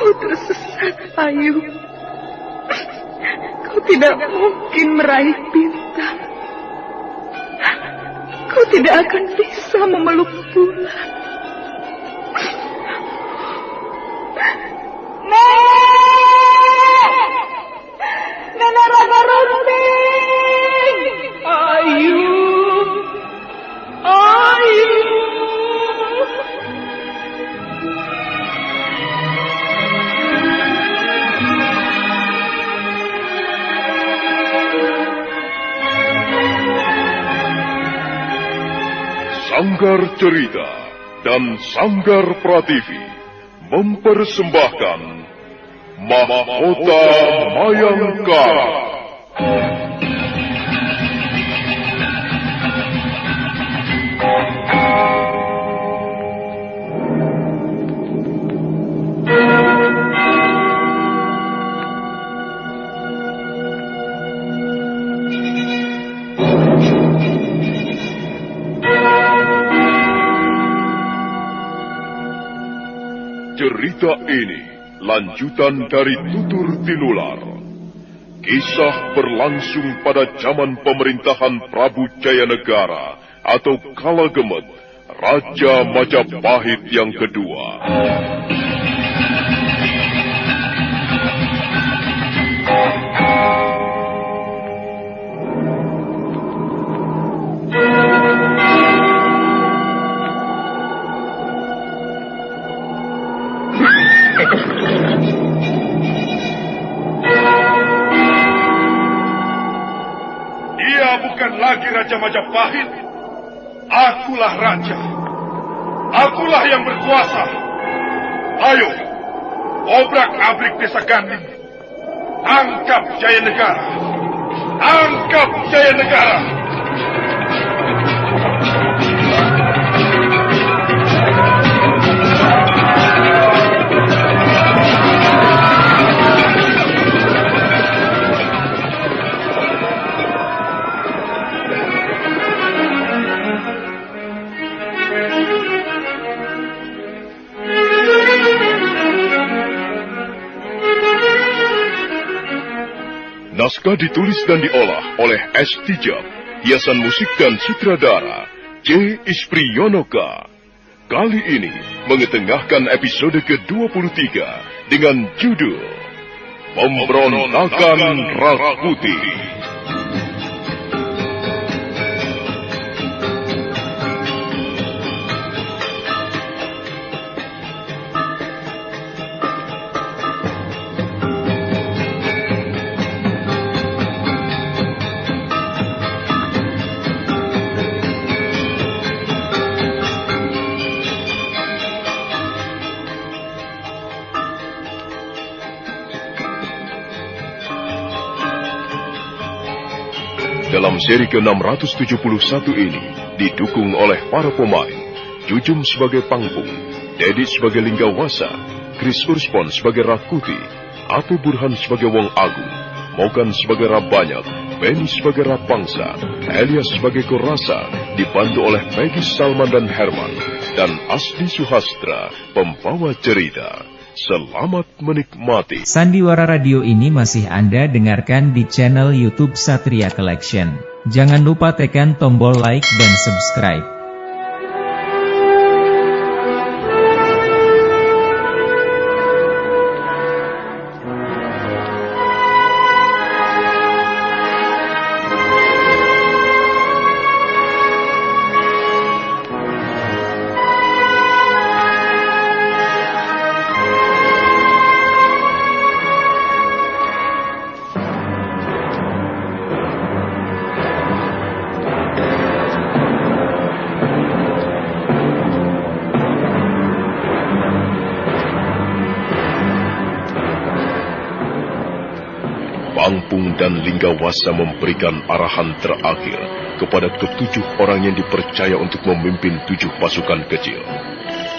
Kau tersesat, Ayu. Kau tidak mungkin meraih bintang. Kau tidak akan bisa memeluk bulan. Nenek Raga Runting! Ayu! Ayu! Sanggar Cerita dan Sanggar Prativi mempersembahkan Mahkota Mayangkara. Cerita ini lanjutan dari Tutur Tinular. Kisah berlangsung pada zaman pemerintahan Prabu Jayanegara atau Kala Gemet, Raja Majapahit yang kedua. Bukan lagi Raja Majapahit. Akulah raja. Akulah yang berkuasa. Ayo, obrak-abrik desa Ganding. Tangkap Jayanegara. Tangkap Jayanegara. Naskah ditulis dan diolah oleh S. Tijab, hiasan musik dan sutradara J. Isprionoka. Kali ini mengetengahkan episode ke-23 dengan judul Pemberontakan Rakuti. Dalam seri ke-671 ini didukung oleh para pemain Jujum sebagai Pangpung, Dedi sebagai Linggawasa, Kris Urspon sebagai Rakuti, Apu Burhan sebagai Wong Agung, Mogan sebagai Rabanyak, Benny sebagai Rapangsa, Elias sebagai Korasa, dibantu oleh Megis Salman dan Herman, dan Asdi Suhastra, pembawa cerita. Selamat menikmati. Sandiwara Radio ini masih Anda dengarkan di channel YouTube Satria Collection. Jangan lupa tekan tombol like dan subscribe. Pangpung dan Linggawasa memberikan arahan terakhir kepada ketujuh orang yang dipercaya untuk memimpin 7 pasukan kecil.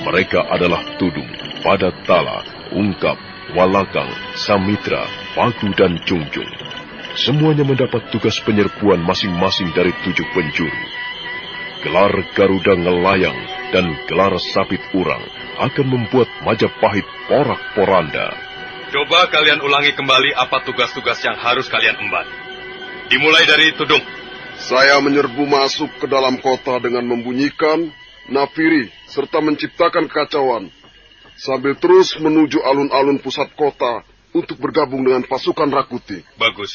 Mereka adalah Tudung, Padatala, Ungkap, Walakang, Samitra, Pagu, dan Jungjung. Semuanya mendapat tugas penyerbuan masing-masing dari 7 penjuru. Gelar Garuda Ngelayang dan gelar Sapit Urang akan membuat Majapahit porak-poranda. Coba kalian ulangi kembali apa tugas-tugas yang harus kalian emban. Dimulai dari Tudung. Saya menyerbu masuk ke dalam kota dengan membunyikan nafiri serta menciptakan kekacauan, sambil terus menuju alun-alun pusat kota untuk bergabung dengan pasukan Rakuti. Bagus.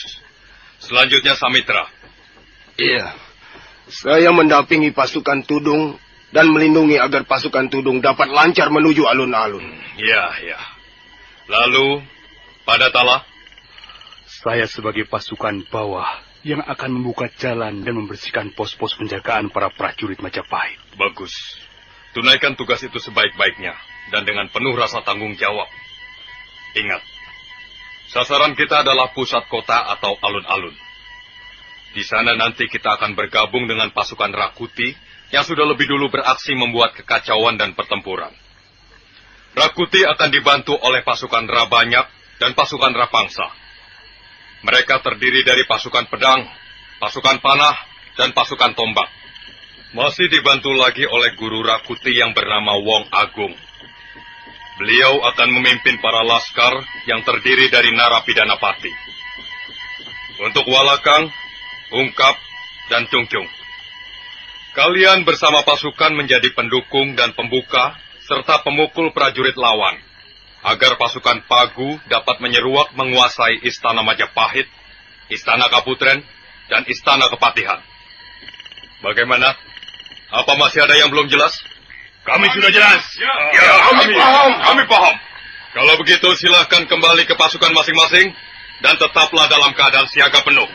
Selanjutnya Samitra. Iya, saya mendampingi pasukan Tudung dan melindungi agar pasukan Tudung dapat lancar menuju alun-alun. Ya. Lalu, Padatala. Saya sebagai pasukan bawah yang akan membuka jalan dan membersihkan pos-pos penjagaan para prajurit Majapahit. Bagus. Tunaikan tugas itu sebaik-baiknya dan dengan penuh rasa tanggung jawab. Ingat, sasaran kita adalah pusat kota atau alun-alun. Di sana nanti kita akan bergabung dengan pasukan Rakuti yang sudah lebih dulu beraksi membuat kekacauan dan pertempuran. Rakuti akan dibantu oleh pasukan Rabanyak dan pasukan Rapangsa. Mereka terdiri dari pasukan pedang, pasukan panah, dan pasukan tombak. Masih dibantu lagi oleh guru Rakuti yang bernama Wong Agung. Beliau akan memimpin para laskar yang terdiri dari narapidana pati. Untuk Walakang, Ungkap, dan Cungcung. Kalian bersama pasukan menjadi pendukung dan pembuka, serta pemukul prajurit lawan, agar pasukan Pagu dapat menyeruak menguasai Istana Majapahit, Istana Kaputren, dan Istana Kepatihan. Bagaimana? Apa masih ada yang belum jelas? Kami sudah jelas. Kami paham. Kalau begitu silahkan kembali ke pasukan masing-masing dan tetaplah dalam keadaan siaga penuh.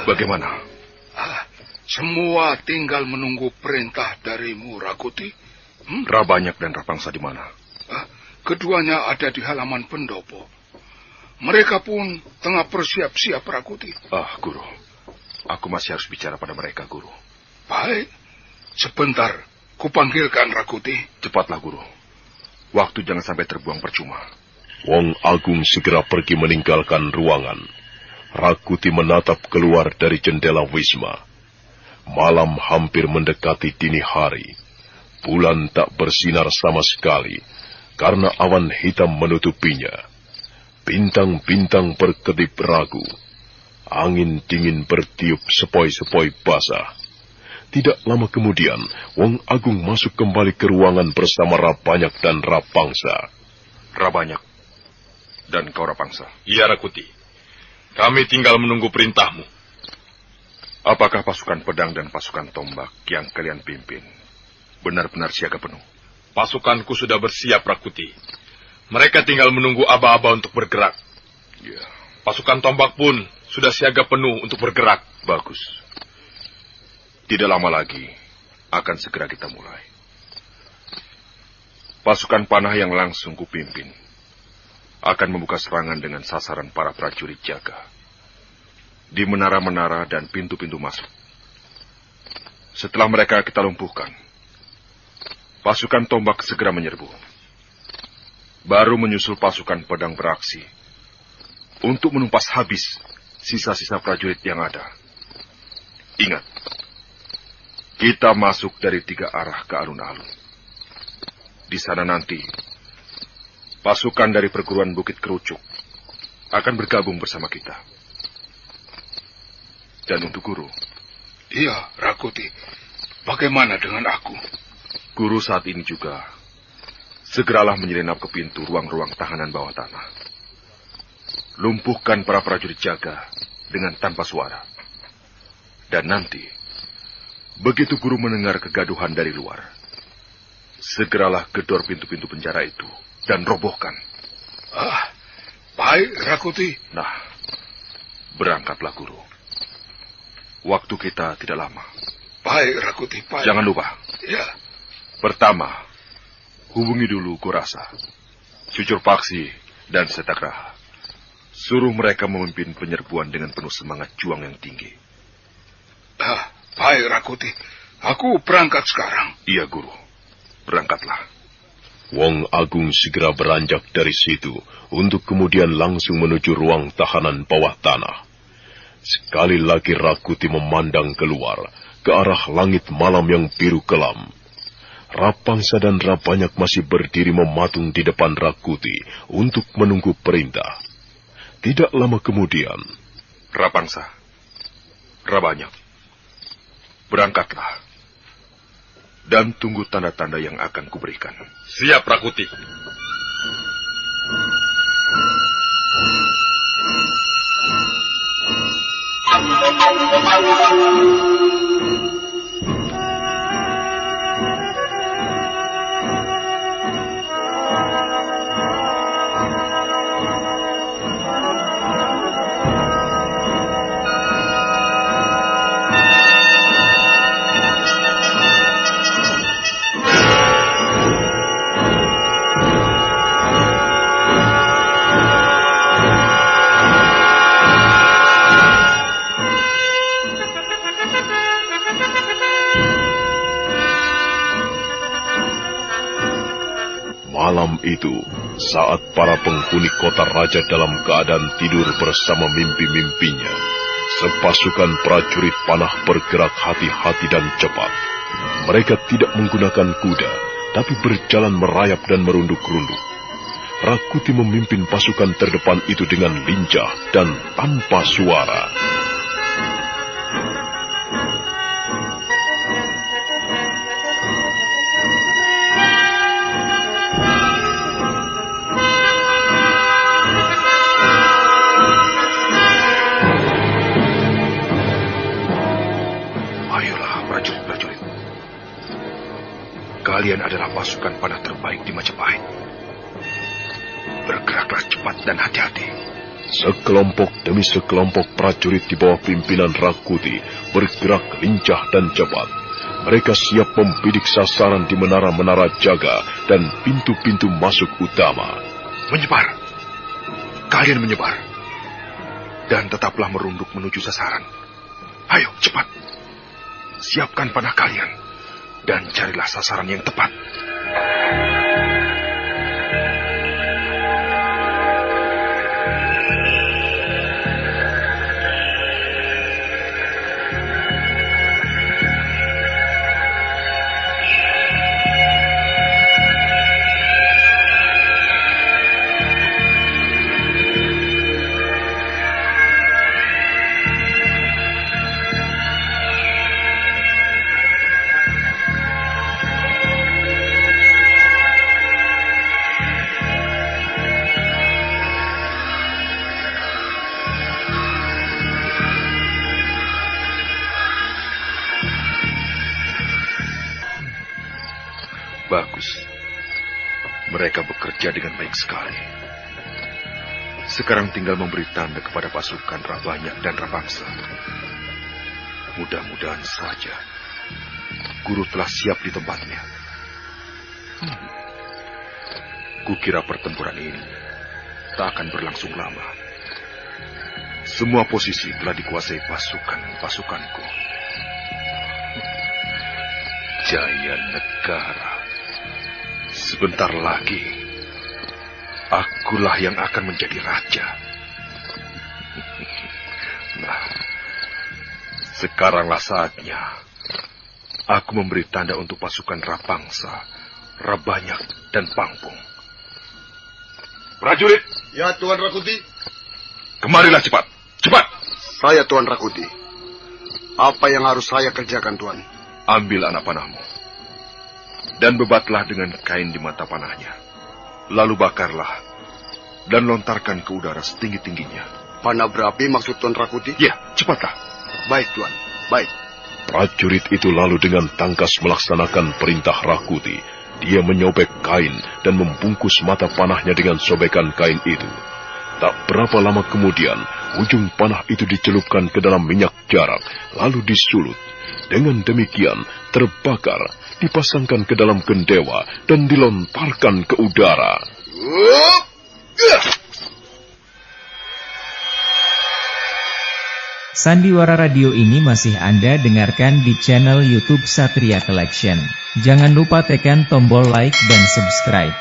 Bagaimana? Semua tinggal menunggu perintah darimu, Rakuti. Rabanyak dan Rapangsa di mana? Keduanya ada di halaman pendopo. Mereka pun tengah bersiap-siap, Rakuti. Guru. Aku masih harus bicara pada mereka, Guru. Baik. Sebentar, kupanggilkan Rakuti. Cepatlah, Guru. Waktu jangan sampai terbuang percuma. Wong Agung segera pergi meninggalkan ruangan. Rakuti menatap keluar dari jendela wisma. Malam hampir mendekati dini hari. Bulan tak bersinar sama sekali, karena awan hitam menutupinya. Bintang-bintang berkedip ragu. Angin dingin bertiup sepoi-sepoi basah. Tidak lama kemudian, Wong Agung masuk kembali ke ruangan bersama Rabanyak dan Rapangsa. Rabanyak dan kau Rapangsa. Iya, Rakuti. Kami tinggal menunggu perintahmu. Apakah pasukan pedang dan pasukan tombak yang kalian pimpin benar-benar siaga penuh? Pasukanku sudah bersiap, Rakuti. Mereka tinggal menunggu aba-aba untuk bergerak. Ya. Pasukan tombak pun sudah siaga penuh untuk bergerak. Bagus. Tidak lama lagi akan segera kita mulai. Pasukan panah yang langsung kupimpin akan membuka serangan dengan sasaran para prajurit jaga di menara-menara dan pintu-pintu masuk. Setelah mereka kita lumpuhkan, pasukan tombak segera menyerbu. Baru menyusul pasukan pedang beraksi untuk menumpas habis sisa-sisa prajurit yang ada. Ingat, kita masuk dari 3 arah ke alun-alun. Di sana nanti pasukan dari perguruan Bukit Kerucuk akan bergabung bersama kita. Dan untuk Guru. Iya, Rakuti. Bagaimana dengan aku? Guru saat ini juga segeralah menyelinap ke pintu ruang-ruang tahanan bawah tanah. Lumpuhkan para prajurit jaga dengan tanpa suara. Dan nanti, begitu Guru mendengar kegaduhan dari luar, segeralah gedor pintu-pintu penjara itu dan robohkan. Baik, Rakuti. Nah, berangkatlah, Guru. Waktu kita tidak lama. Baik, Rakuti, baik. Jangan lupa. Ya. Pertama, hubungi dulu Kurasa, Cucur Paksi, dan Setagraha. Suruh mereka memimpin penyerbuan dengan penuh semangat juang yang tinggi. Baik, Rakuti. Aku berangkat sekarang. Iya, Guru. Berangkatlah. Wong Agung segera beranjak dari situ untuk kemudian langsung menuju ruang tahanan bawah tanah. Sekali lagi Rakuti memandang keluar ke arah langit malam yang biru kelam. Rapangsa dan Rabanyak masih berdiri mematung di depan Rakuti untuk menunggu perintah. Tidak lama kemudian, Rapangsa, Rabanyak, berangkatlah. Dan tunggu tanda-tanda yang akan kuberikan. Siap, Rakuti. malam itu, saat para penghuni kota raja dalam keadaan tidur bersama mimpi-mimpinya, sepasukan prajurit panah bergerak hati-hati dan cepat. Mereka tidak menggunakan kuda, tapi berjalan merayap dan merunduk-runduk. Rakuti memimpin pasukan terdepan itu dengan lincah dan tanpa suara. Kalian adalah pasukan panah terbaik di Majapahit. Bergeraklah cepat dan hati-hati. Sekelompok demi sekelompok prajurit di bawah pimpinan Rakuti bergerak lincah dan cepat. Mereka siap membidik sasaran di menara-menara jaga dan pintu-pintu masuk utama. Menyebar. Kalian menyebar. Dan tetaplah merunduk menuju sasaran. Ayo, cepat. Siapkan panah kalian. Dan carilah sasaran yang tepat. Bagus. Mereka bekerja dengan baik sekali. Sekarang tinggal memberi tanda kepada pasukan Rabanyak dan Rapangsa. Mudah-mudahan saja Guru telah siap di tempatnya. Kukira pertempuran ini tak akan berlangsung lama. Semua posisi telah dikuasai pasukanku. Jaya negara. Sebentar lagi, akulah yang akan menjadi raja. Nah, sekaranglah saatnya aku memberi tanda untuk pasukan Rapangsa, Rabanyak, dan Pangpung. Prajurit! Ya, Tuan Rakuti. Kemarilah cepat, cepat! Saya Tuan Rakuti. Apa yang harus saya kerjakan, Tuan? Ambil anak panahmu. Dan bebatlah dengan kain di mata panahnya. Lalu bakarlah. Dan lontarkan ke udara setinggi-tingginya. Panah berapi maksud Tuan Rakuti? Ya, cepatlah. Baik, Tuan. Baik. Prajurit itu lalu dengan tangkas melaksanakan perintah Rakuti Dia menyobek kain dan membungkus mata panahnya dengan sobekan kain itu. Tak berapa lama kemudian, ujung panah itu dicelupkan ke dalam minyak jarak, lalu disulut. Dengan demikian, terbakar, dipasangkan ke dalam gendewa, dan dilontarkan ke udara. Sandiwara radio ini masih Anda dengarkan di channel YouTube Satria Collection. Jangan lupa tekan tombol like dan subscribe.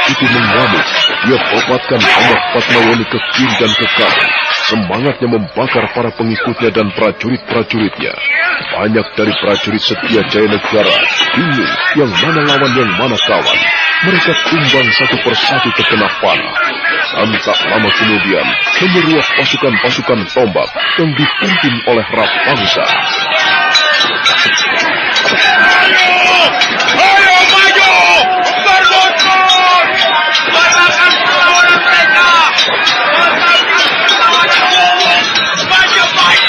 Itu mengamuk, dia popatkan tombak Padmawati ke kiri dan ke kanan. Semangatnya membakar para pengikutnya dan prajurit-prajuritnya. Banyak dari prajurit setia Jaya Negara bingung yang mana lawan yang mana kawan. Mereka tumbang satu persatu terkena panah. Dan tak lama kemudian menyerang pasukan-pasukan tombak yang dipimpin oleh Rapangsa. Ayo maju! Berbuntut! Katakan perlawanan mereka! Katakan perlawananmu! Majapahit!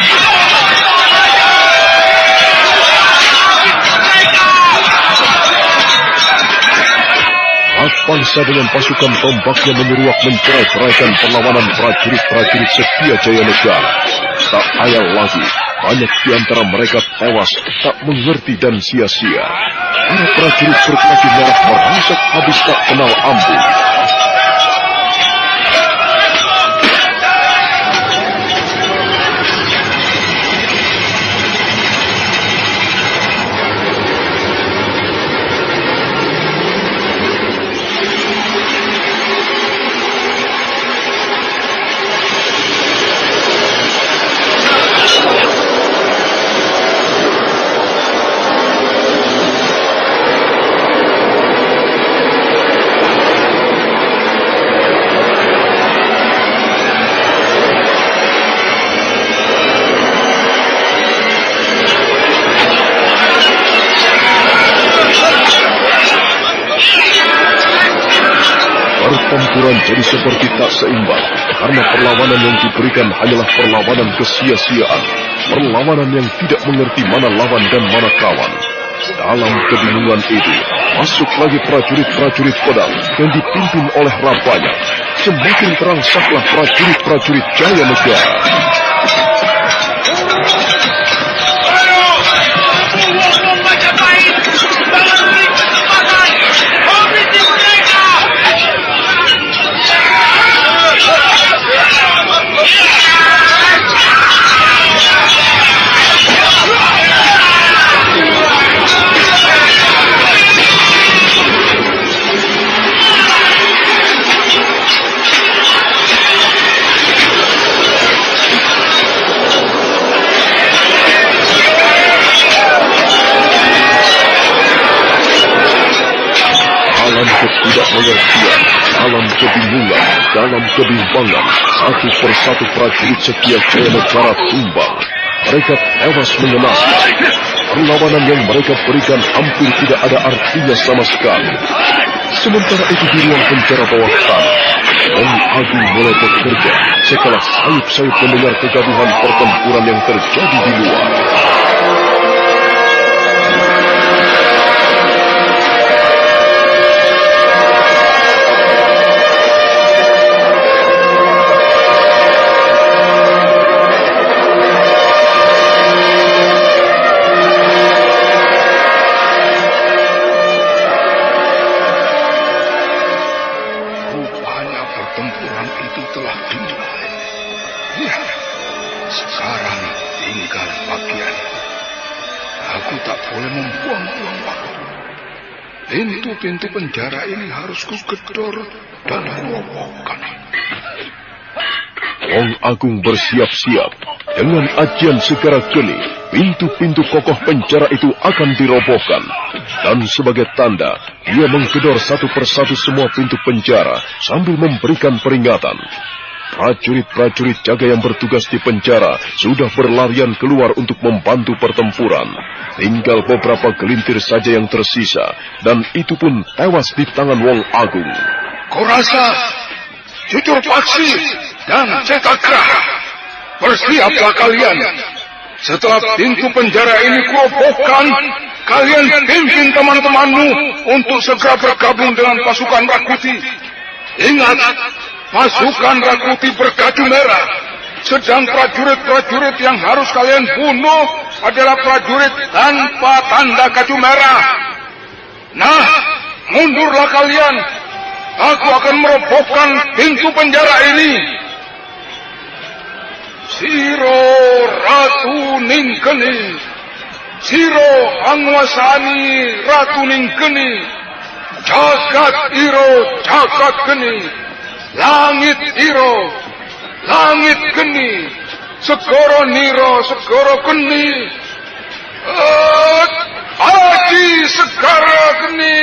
Rapangsa dengan pasukan tombaknya menyeruak mencerai-ceraikan perlawanan prajurit-prajurit setia Jaya Negara. Tak ayal lagi, banyak di antara mereka tewas, tak mengerti dan sia-sia. Para prajurit berkaki merah merangsak habis tak kenal ampun. Pertempuran jadi seperti tak seimbang, karena perlawanan yang diberikan hanyalah perlawanan kesia-siaan, perlawanan yang tidak mengerti mana lawan dan mana kawan. Dalam kebingungan itu, masuk lagi prajurit-prajurit pedang yang dipimpin oleh Rapanya. Semakin terangsaklah prajurit-prajurit Jaya Negara. Ketidakmengertian, Dalam kebingungan, dalam kebimbangan, satu persatu prajurit setia Jaya Negara tumbang. Mereka tewas mengenaskan. Perlawanan yang mereka berikan hampir tidak ada artinya sama sekali. Sementara itu di ruang penjara bawah tanah, Wong Agung mulai bekerja setelah sayup-sayup mendengar kegaduhan pertempuran yang terjadi di luar. Pertempuran itu telah dimulai. Ya, sekarang tinggal bagian. Aku tak boleh membuang-buang waktu. Pintu-pintu penjara ini harus kugedor dan robohkan. Wong Agung bersiap-siap. Dengan ajian segera geni, pintu-pintu kokoh penjara itu akan dirobohkan. Dan sebagai tanda, dia menggedor satu persatu semua pintu penjara sambil memberikan peringatan. Prajurit-prajurit jaga yang bertugas di penjara sudah berlarian keluar untuk membantu pertempuran. Tinggal beberapa gelintir saja yang tersisa, dan itu pun tewas di tangan Wong Agung. Kau rasa jujur paksi dan cetak gerah. Bersiaplah kalian. Setelah pintu penjara ini kurobohkan, kalian pimpin teman-temanmu untuk segera bergabung dengan pasukan Rakuti. Ingat, pasukan Rakuti bergaju merah. Sedang prajurit-prajurit yang harus kalian bunuh adalah prajurit tanpa tanda gaju merah. Nah, mundurlah kalian. Aku akan merobohkan pintu penjara ini. Siro Ratu Ningkeni, Siro Angwasani Ratu Ningkeni, Jagat Iro Jagat Geni, Langit Iro, Langit Geni, Segoro Niro Segoro Geni, Aji Segara Geni.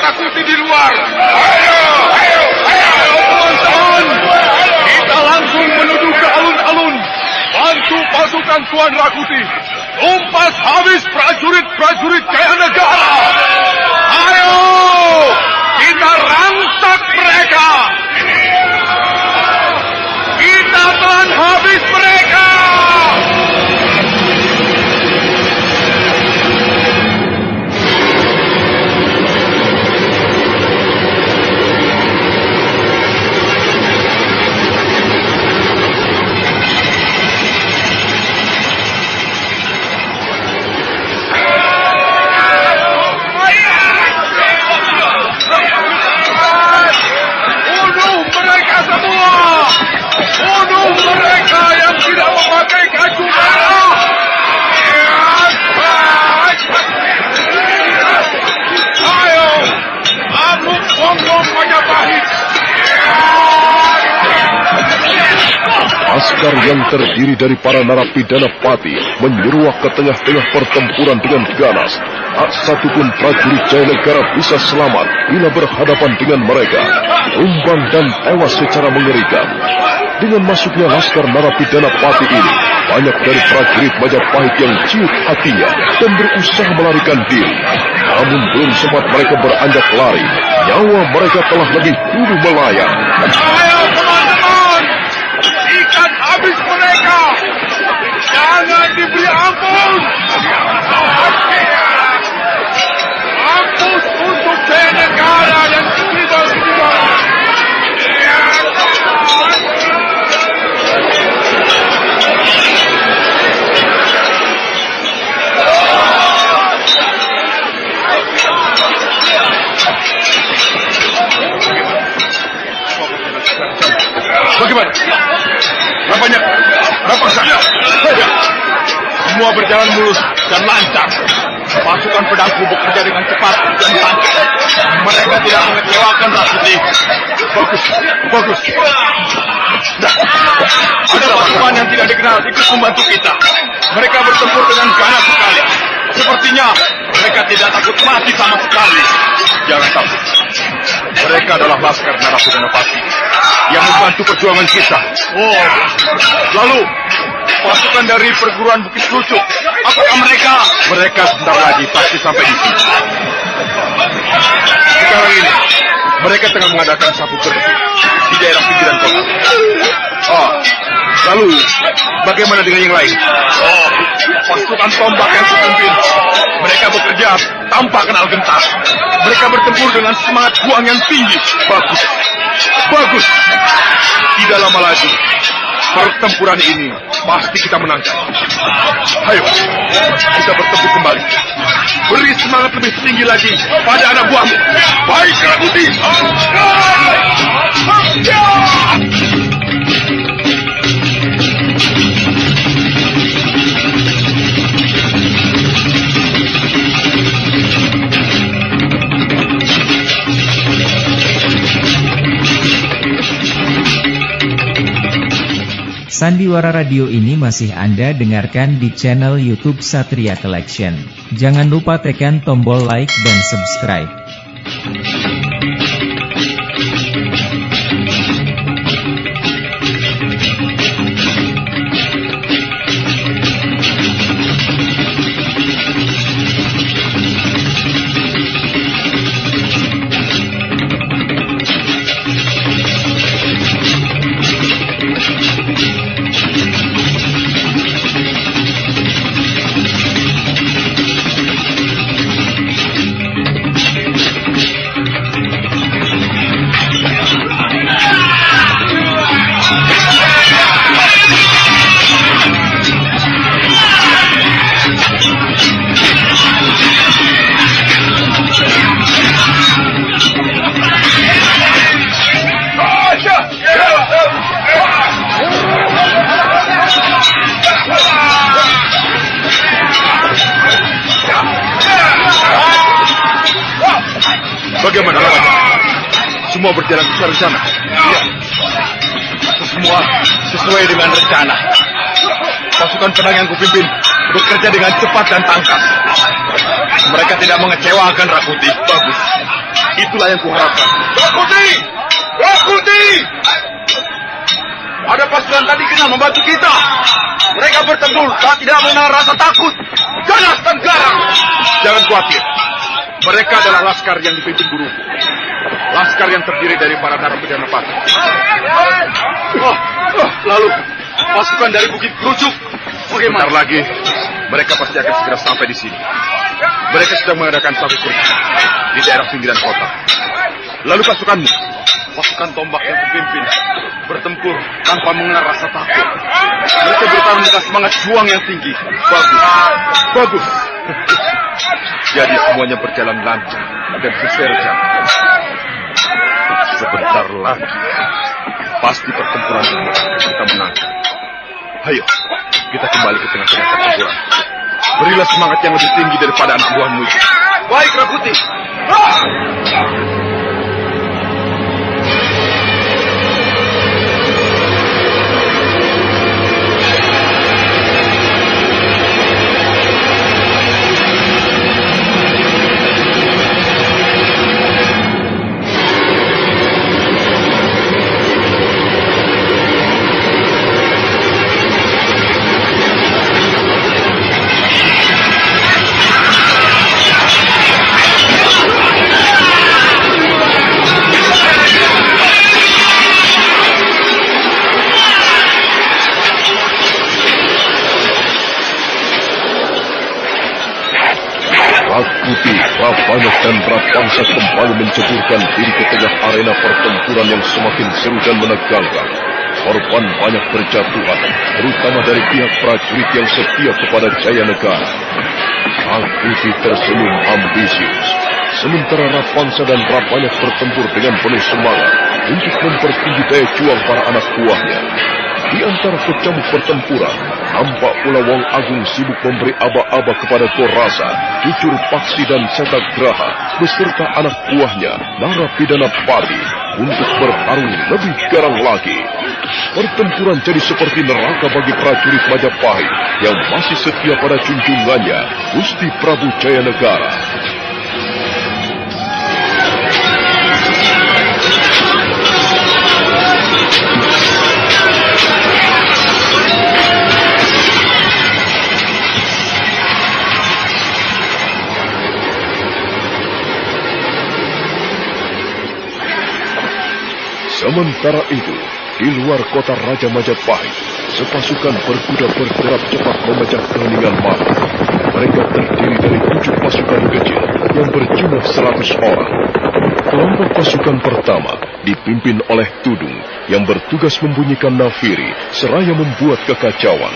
Rakuti di luar. Ayo, teman-teman. Kita langsung menuju ke alun-alun. Bantu pasukan Tuan Rakuti. Tumpas habis prajurit-prajurit Jaya Negara. Ayo, kita rangsak mereka. Kita telan habis mereka. Bunuh mereka yang tidak memakai gaju merah. Ayo, amuk bonggong Majapahit. Askar yang terdiri dari para narapidana pati menyeruak ke tengah-tengah pertempuran dengan ganas. Tak satu pun prajurit Jaya Negara bisa selamat bila berhadapan dengan mereka. Tumbang dan tewas secara mengerikan. Dengan masuknya laskar narapidana pati ini, banyak dari prajurit Majapahit yang ciut hatinya dan berusaha melarikan diri. Namun belum sempat mereka beranjak lari, nyawa mereka telah lebih dulu melayang. Ayo teman-teman, ikat habis mereka. Jangan diberi ampun. Mampus untuk Jaya Negara dan ketimbang-ketimbang. Semua berjalan mulus dan lancar. Pasukan pedangku bekerja dengan cepat dan tangkap. Mereka tidak mengecewakan Rasuti. Bagus, bagus. Nah, ada pasukan yang tidak dikenal ikut membantu kita. Mereka bertempur dengan ganas sekali. Sepertinya mereka tidak takut mati sama sekali. Jangan takut. Mereka adalah laskar Narapidana Pati yang membantu perjuangan kita. Oh, lalu pasukan dari perguruan Bukit Kerucuk. Apakah mereka? Mereka sebentar lagi pasti sampai di sini. Sekarang ini mereka tengah mengadakan sapu bersih di daerah pinggiran kota. Oh, lalu bagaimana dengan yang lain? Oh, pasukan tombak yang kupimpin. Mereka bekerja tanpa kenal gentar. Mereka bertempur dengan semangat juang yang tinggi. Bagus, bagus. Tidak lama lagi pertempuran ini pasti kita menangkan. Ayo, kita bertempur kembali. Beri semangat lebih tinggi lagi pada anak buahmu. Baik, Rakuti. Sandiwara Radio ini masih Anda dengarkan di channel YouTube Satria Collection. Jangan lupa tekan tombol like dan subscribe. Bagaimana lawannya? Semua berjalan sesuai rencana. Iya. Semua sesuai dengan rencana. Pasukan pedang yang kupimpin bekerja dengan cepat dan tangkas. Mereka tidak mengecewakan Rakuti. Bagus. Itulah yang kuharapkan. Rakuti! Rakuti! Ada pasukan tadi kenal membantu kita. Mereka bertempur saat tidak mengenal rasa takut. Ganas dan garang. Jangan khawatir. Mereka adalah laskar yang dipimpin guruku. Laskar yang terdiri dari para narapidana Pati. Lalu pasukan dari Bukit Kerucuk. Bagaimana? Bentar lagi mereka pasti akan segera sampai di sini. Mereka sedang mengadakan sapu bersih di daerah pinggiran kota. Lalu pasukanmu, pasukan tombak yang kupimpin, bertempur tanpa mengenal rasa takut. Mereka bertarung dengan semangat juang yang tinggi. Bagus, bagus. Jadi semuanya berjalan lancar dan sesuai rencana. Sebentar lagi pasti pertempuran ini akan kita menangkan. Ayo, kita kembali ke tengah-tengah pertempuran. Berilah semangat yang lebih tinggi daripada anak buahmu itu. Baik, Rakuti. Rakuti, Rabanyak dan Rapangsa kembali menceburkan diri ke tengah arena pertempuran yang semakin seru dan menegangkan. Korban banyak berjatuhan, terutama dari pihak prajurit yang setia kepada Jaya Negara. Rakuti tersenyum ambisius, sementara Rapangsa dan Rabanyak bertempur dengan penuh semangat untuk mempertinggi daya juang para anak buahnya. Di antara kecamuk pertempuran, nampak pula Wong Agung sibuk memberi aba-aba kepada Korasa, Cucur Paksi dan Setagraha, beserta anak buahnya, narapidana Pati, untuk bertarung lebih garang lagi. Pertempuran jadi seperti neraka bagi prajurit Majapahit yang masih setia pada junjungannya, Gusti Prabu Jayanegara. Sementara itu, di luar kota Raja Majapahit, sepasukan berkuda bergerak cepat memecah keheningan malam. Mereka terdiri dari 7 pasukan kecil yang berjumlah 100 orang. Kelompok pasukan pertama dipimpin oleh Tudung yang bertugas membunyikan nafiri seraya membuat kekacauan.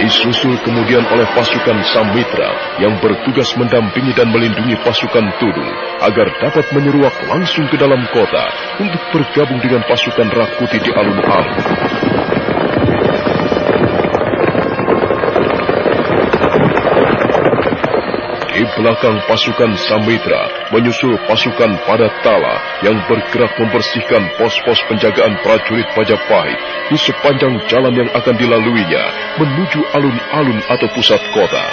Disusul kemudian oleh pasukan Samitra yang bertugas mendampingi dan melindungi pasukan Tudung agar dapat menyeruak langsung ke dalam kota untuk bergabung dengan pasukan Rakuti di alun-alun. Di belakang pasukan Samitra menyusul pasukan Padatala yang bergerak membersihkan pos-pos penjagaan prajurit Majapahit di sepanjang jalan yang akan dilaluinya menuju alun-alun atau pusat kota.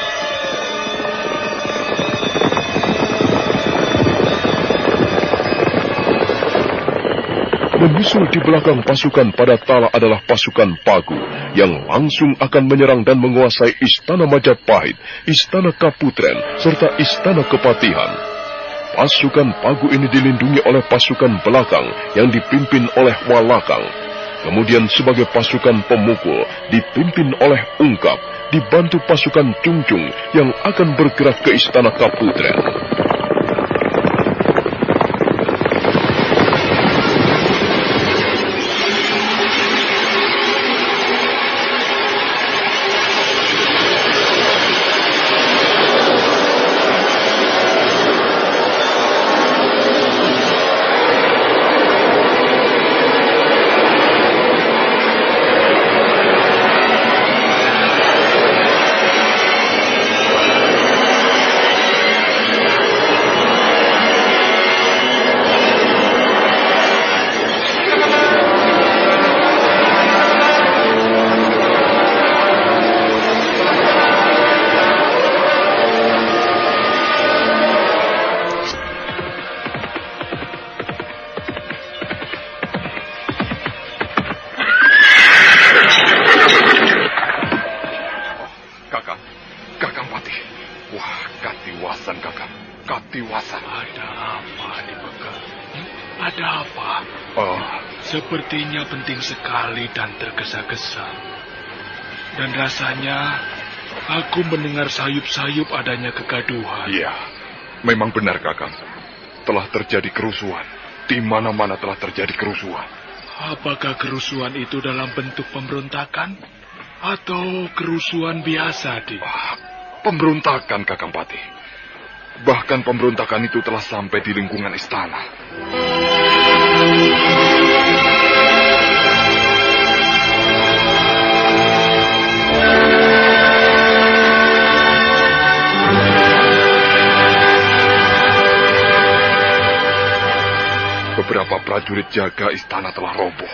Menyusul di belakang pasukan Padatala adalah pasukan Pagu yang langsung akan menyerang dan menguasai Istana Majapahit, Istana Kaputren, serta Istana Kepatihan. Pasukan Pagu ini dilindungi oleh pasukan belakang yang dipimpin oleh Walakang. Kemudian sebagai pasukan pemukul dipimpin oleh Ungkap, dibantu pasukan Cungcung yang akan bergerak ke Istana Kaputren. Sepertinya penting sekali dan tergesa-gesa. Dan rasanya aku mendengar sayup-sayup adanya kegaduhan. Iya, memang benar Kakang. Telah terjadi kerusuhan. Di mana-mana telah terjadi kerusuhan. Apakah kerusuhan itu dalam bentuk pemberontakan? Atau kerusuhan biasa, Dik? Pemberontakan, Kakang Patih. Bahkan pemberontakan itu telah sampai di lingkungan istana. Beberapa prajurit jaga istana telah roboh.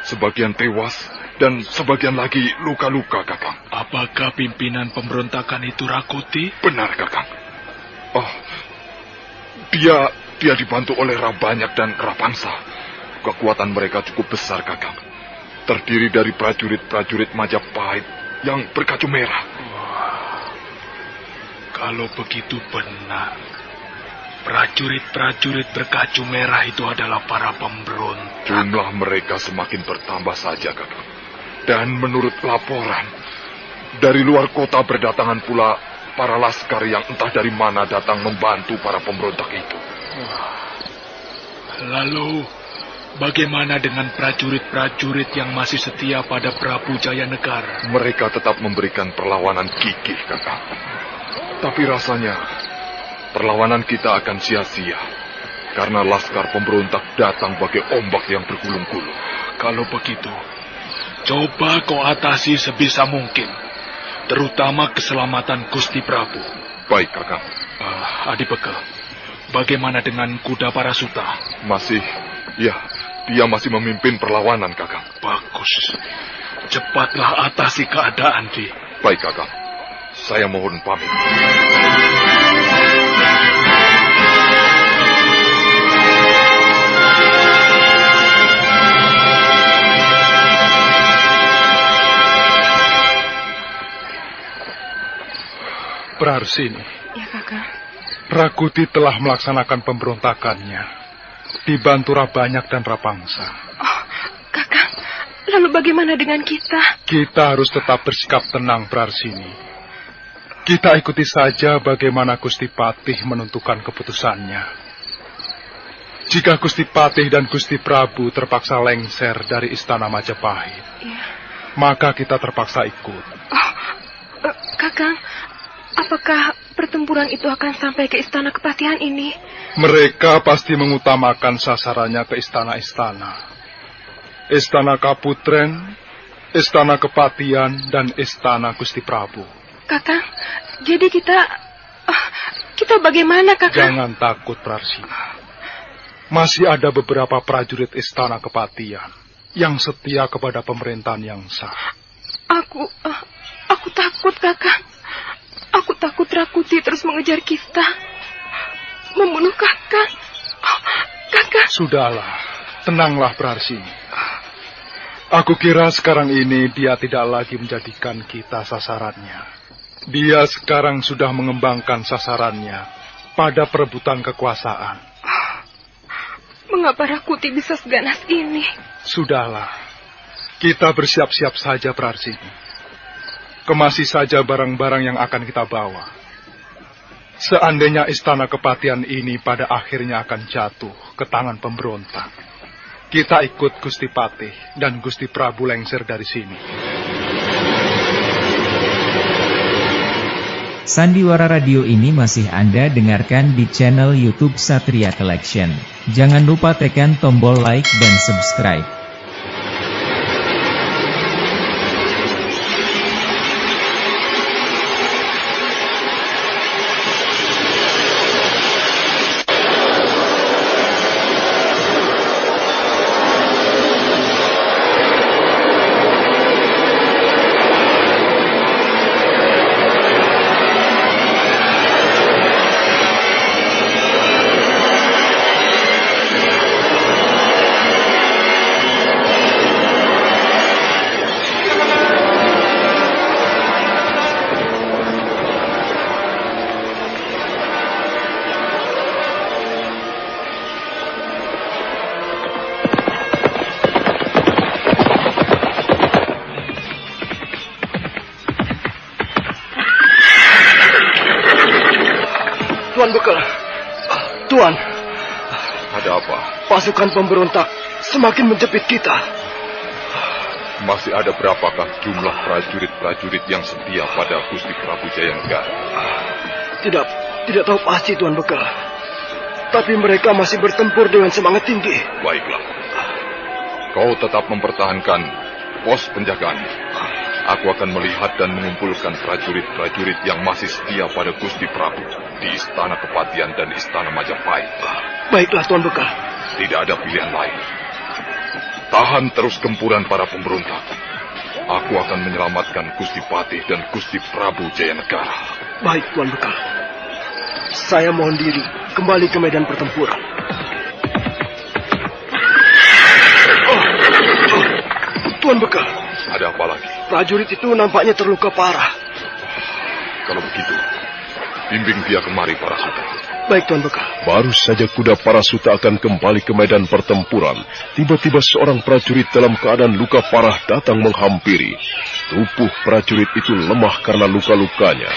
Sebagian tewas dan sebagian lagi luka-luka, Kakang. Apakah pimpinan pemberontakan itu Rakuti? Benar, Kakang. Oh, dia dibantu oleh Rabanyak dan Rapangsa. Kekuatan mereka cukup besar, Kakang. Terdiri dari prajurit-prajurit Majapahit yang berkaju merah. Wah, kalau begitu benar. Prajurit-prajurit berkaju merah itu adalah para pemberontak. Jumlah mereka semakin bertambah saja, Kakang. Dan menurut laporan, dari luar kota berdatangan pula para laskar yang entah dari mana datang membantu para pemberontak itu. Lalu, bagaimana dengan prajurit-prajurit yang masih setia pada Prabu Jayanegara? Mereka tetap memberikan perlawanan gigih, Kakang. Tapi rasanya perlawanan kita akan sia-sia karena laskar pemberontak datang bagai ombak yang bergulung-gulung. Kalau begitu, coba kau atasi sebisa mungkin, terutama keselamatan Gusti Prabu. Baik, Kakang. Adipeke, bagaimana dengan kuda Parasuta? Dia masih memimpin perlawanan, Kakang. Bagus. Cepatlah atasi keadaan, Di. Baik, Kakang. Saya mohon pamit. Praharsini. Ya, Kakang. Rakuti telah melaksanakan pemberontakannya. Dibantu Rabanyak dan Rapangsa. Oh, Kakang, lalu bagaimana dengan kita? Kita harus tetap bersikap tenang, Praharsini. Kita ikuti saja bagaimana Gusti Patih menentukan keputusannya. Jika Gusti Patih dan Gusti Prabu terpaksa lengser dari istana Majapahit, maka kita terpaksa ikut. Kakang, apakah pertempuran itu akan sampai ke istana kepatihan ini? Mereka pasti mengutamakan sasarannya ke istana-istana. Istana Kaputren, Istana Kepatihan, dan Istana Gusti Prabu. Kakang, jadi kita bagaimana, Kakang? Jangan takut, Praharsini. Masih ada beberapa prajurit Istana Kepatihan yang setia kepada pemerintahan yang sah. Aku takut, Kakang. Aku takut Rakuti terus mengejar kita, membunuh Kakang. Kakang. Sudahlah, tenanglah, Praharsini. Aku kira sekarang ini dia tidak lagi menjadikan kita sasarannya. Dia sekarang sudah mengembangkan sasarannya pada perebutan kekuasaan. Mengapa Rakuti bisa seganas ini? Sudahlah, kita bersiap-siap saja, Praharsini. Kemasi saja barang-barang yang akan kita bawa. Seandainya istana Kepatihan ini pada akhirnya akan jatuh ke tangan pemberontak, kita ikut Gusti Patih dan Gusti Prabu lengser dari sini. Sandiwara Radio ini masih Anda dengarkan di channel YouTube Satria Collection. Jangan lupa tekan tombol like dan subscribe. Tuan Bekal. Tuan. Ada apa? Pasukan pemberontak semakin menjepit kita. Masih ada berapakah jumlah prajurit-prajurit yang setia pada Gusti Prabu Jayanegara? Tidak tahu pasti, Tuan Bekal. Tapi mereka masih bertempur dengan semangat tinggi. Baiklah. Kau tetap mempertahankan pos penjagaan. Aku akan melihat dan mengumpulkan prajurit-prajurit yang masih setia pada Gusti Prabu di Istana Kepatihan dan Istana Majapahit. Baiklah, Tuan Bekal. Tidak ada pilihan lain. Tahan terus gempuran para pemberontak. Aku akan menyelamatkan Gusti Patih dan Gusti Prabu Jayanegara. Baik, Tuan Bekal. Saya mohon diri kembali ke medan pertempuran. Tuan Bekal. Ada apa lagi? Prajurit itu nampaknya terluka parah. Kalau begitu, bimbing dia kemari, Parasuta. Baik, Tuan Bekal. Baru saja kuda Parasuta akan kembali ke medan pertempuran, tiba-tiba seorang prajurit dalam keadaan luka parah datang menghampiri. Tubuh prajurit itu lemah karena luka-lukanya.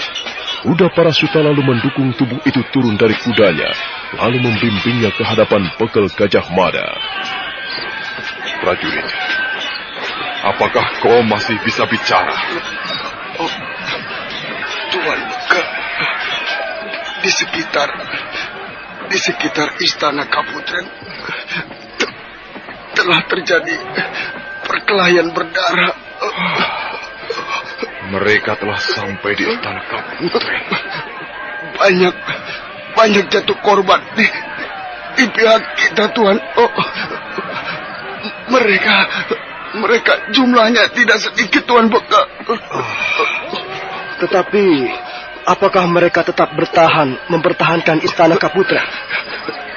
Kuda Parasuta lalu mendukung tubuh itu turun dari kudanya, lalu membimbingnya ke hadapan Bekel Gajah Mada. prajurit. Apakah kau masih bisa bicara? Oh, Tuan Beka, di sekitar istana Kaputren telah terjadi perkelahian berdarah. Mereka telah sampai di istana Kaputren. Banyak jatuh korban di pihak kita, Tuan. Oh, mereka jumlahnya tidak sedikit, Tuan Beka. Tetapi apakah mereka tetap mempertahankan istana Kaputren?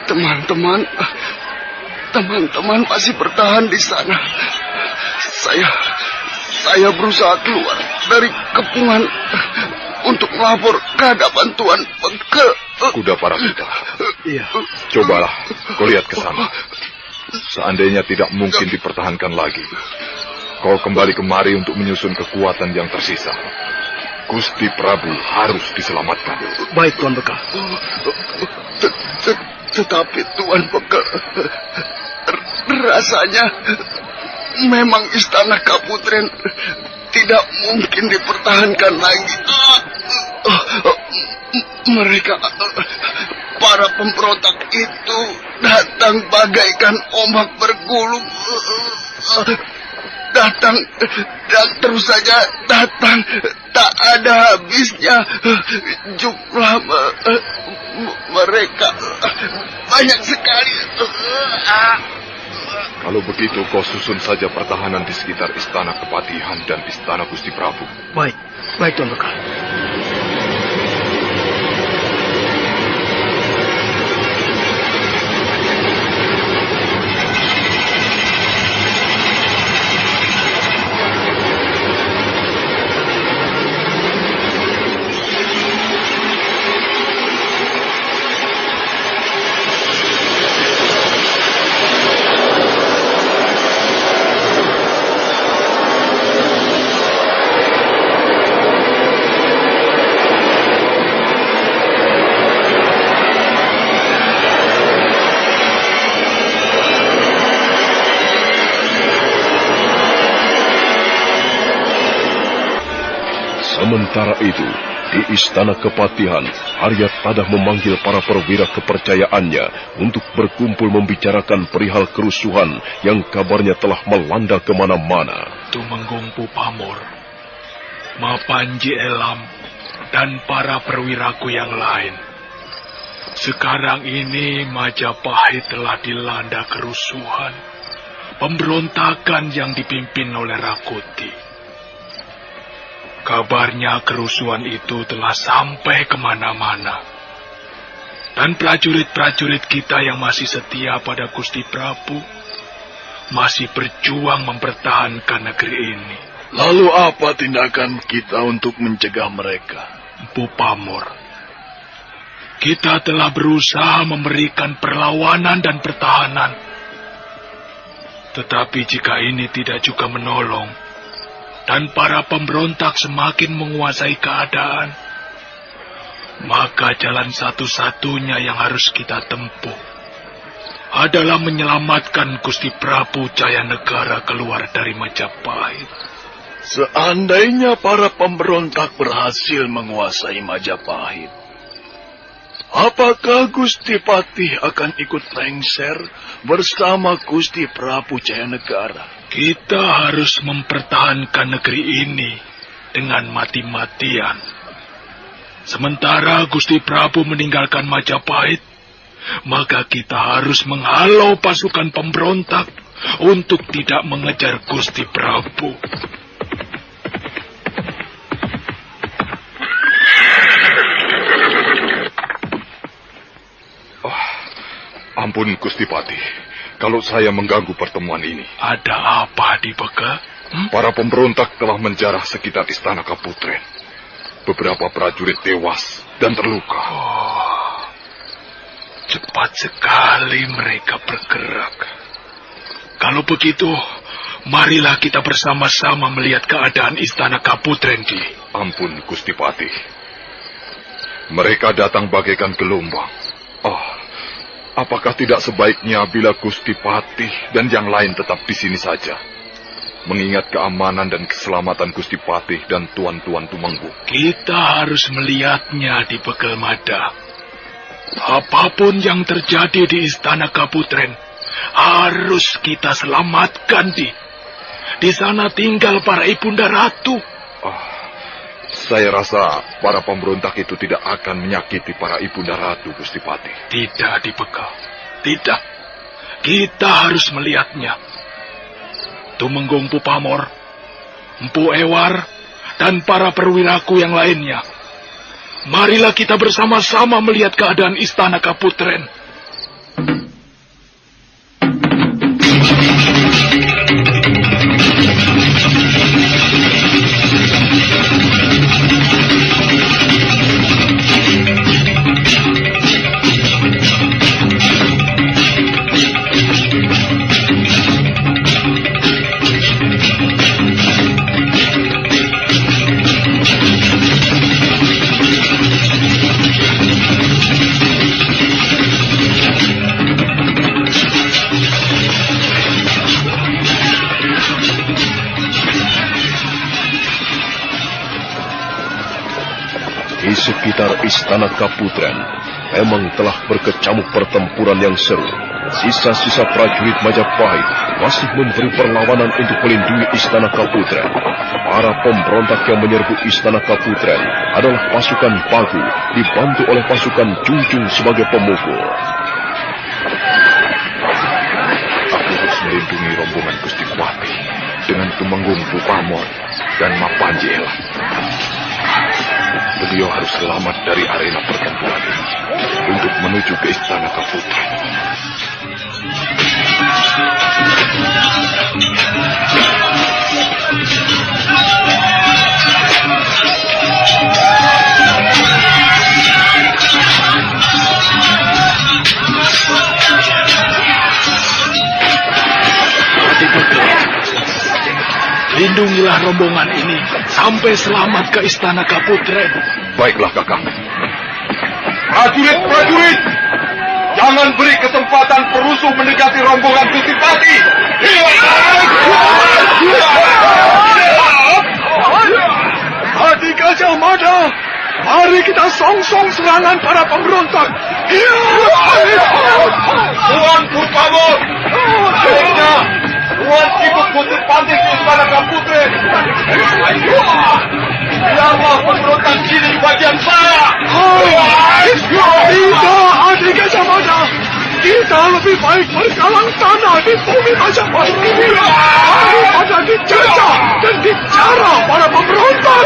Teman-teman masih bertahan di sana. Saya berusaha keluar dari kepungan untuk melapor ke hadapan Tuan Beka. Kuda Parasita. Iya. Cobalah kau lihat ke sana. Seandainya tidak mungkin dipertahankan lagi, kau kembali kemari untuk menyusun kekuatan yang tersisa. Gusti Prabu harus diselamatkan. Baik, Tuan Beka. Tetapi Tuan Beka, rasanya memang istana Kaputren tidak mungkin dipertahankan lagi. Mereka, para pemberontak itu datang bagaikan ombak bergulung. Datang dan terus saja datang, tak ada habisnya. Jumlah mereka banyak sekali. Kalau begitu kau susun saja pertahanan di sekitar istana Kepatihan dan istana Gusti Prabu. Baik Tuan Beka. Sementara itu, di istana Kepatihan, Aryatpada memanggil para perwira kepercayaannya untuk berkumpul membicarakan perihal kerusuhan yang kabarnya telah melanda kemana-mana. Tumenggung Pamor, Mapanji Elam, dan para perwiraku yang lain. Sekarang ini Majapahit telah dilanda kerusuhan, pemberontakan yang dipimpin oleh Rakuti. Kabarnya kerusuhan itu telah sampai kemana-mana. Dan prajurit-prajurit kita yang masih setia pada Gusti Prabu masih berjuang mempertahankan negeri ini. Lalu apa tindakan kita untuk mencegah mereka? Empu Pamor, kita telah berusaha memberikan perlawanan dan pertahanan. Tetapi jika ini tidak juga menolong, dan para pemberontak semakin menguasai keadaan, maka jalan satu-satunya yang harus kita tempuh adalah menyelamatkan Gusti Prabu Jayanegara keluar dari Majapahit. Seandainya para pemberontak berhasil menguasai Majapahit, apakah Gusti Patih akan ikut lengser bersama Gusti Prabu Jayanegara? Kita harus mempertahankan negeri ini dengan mati-matian. Sementara Gusti Prabu meninggalkan Majapahit, maka kita harus menghalau pasukan pemberontak untuk tidak mengejar Gusti Prabu. Ampun Gusti Patih, kalau saya mengganggu pertemuan ini. Ada apa, Dibeka? Para pemberontak telah menjarah sekitar istana Kaputren. Beberapa prajurit tewas dan terluka. Oh, cepat sekali mereka bergerak. Kalau begitu, marilah kita bersama-sama melihat keadaan istana Kaputren, Di. Ampun Gusti Patih. Mereka datang bagaikan gelombang. Apakah tidak sebaiknya bila Gusti Patih dan yang lain tetap di sini saja? Mengingat keamanan dan keselamatan Gusti Patih dan Tuan-Tuan Tumenggung. Kita harus melihatnya di Pegelmada. Apapun yang terjadi di Istana Kaputren, harus kita selamatkan, Di sana tinggal para ibunda ratu. Saya rasa para pemberontak itu tidak akan menyakiti para ibunda ratu, Gusti Patih. Tidak, Dipekal. Tidak. Kita harus melihatnya. Tumenggung Pupamor, Empu Ewar, dan para perwiraku yang lainnya. Marilah kita bersama-sama melihat keadaan Istana Kaputren. Di sekitar Istana Kaputren memang telah berkecamuk pertempuran yang seru. Sisa-sisa prajurit Majapahit masih memberi perlawanan untuk melindungi Istana Kaputren. Para pemberontak yang menyerbu Istana Kaputren adalah pasukan Pagu dibantu oleh pasukan Jungjung sebagai pemukul. Aku harus melindungi rombongan Gusti Patih dengan Tumenggung Pupamor dan Mapanjela. Beliau harus selamat dari arena pertempuran ini untuk menuju ke Istana Kaputren. Lindungilah rombongan ini sampai selamat ke Istana Kaputren. Baiklah, Kakang. Prajurit! Jangan beri kesempatan perusuh mendekati rombongan Gusti Patih. Adik Gajah Mada, mari kita songsong serangan para pemberontak. Tuan Pupamor, baiknya Tuan ikut Gusti Patih ke Istana Kaputren. Biarlah pemberontak ini bagian saya. Tidak, Adik Gajah Mada. Kita lebih baik bergalang tanah di bumi Majapahit ini daripada dijajah dan dicara para pemberontak.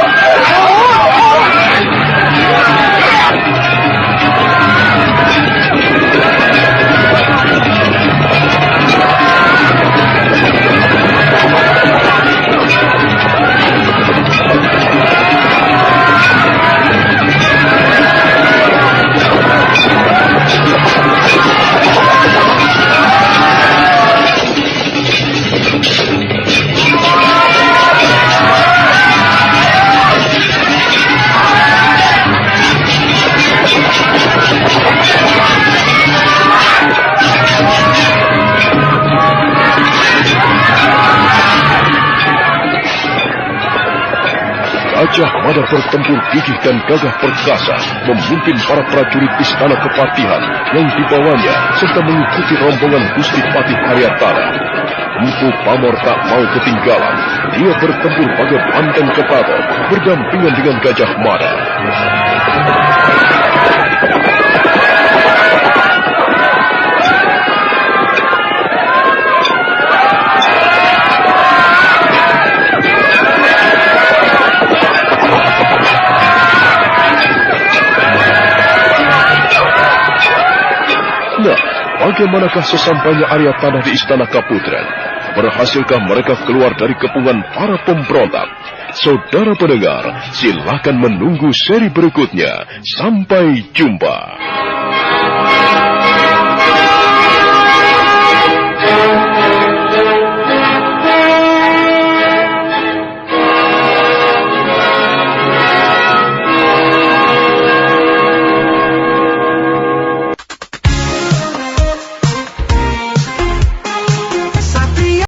Gajah Mada bertempur gigih dan gagah perkasa, memimpin para prajurit Istana Kepatihan yang dibawanya serta mengikuti rombongan Gusti Patih Haryatara. Empu Pamor tak mau ketinggalan. Dia bertempur bagai banteng ketabat, berdampingan dengan Gajah Mada. Nah, bagaimanakah sesampainya Aryatana di Istana Kaputren? Berhasilkah mereka keluar dari kepungan para pemberontak? Saudara pendengar, silakan menunggu seri berikutnya. Sampai jumpa.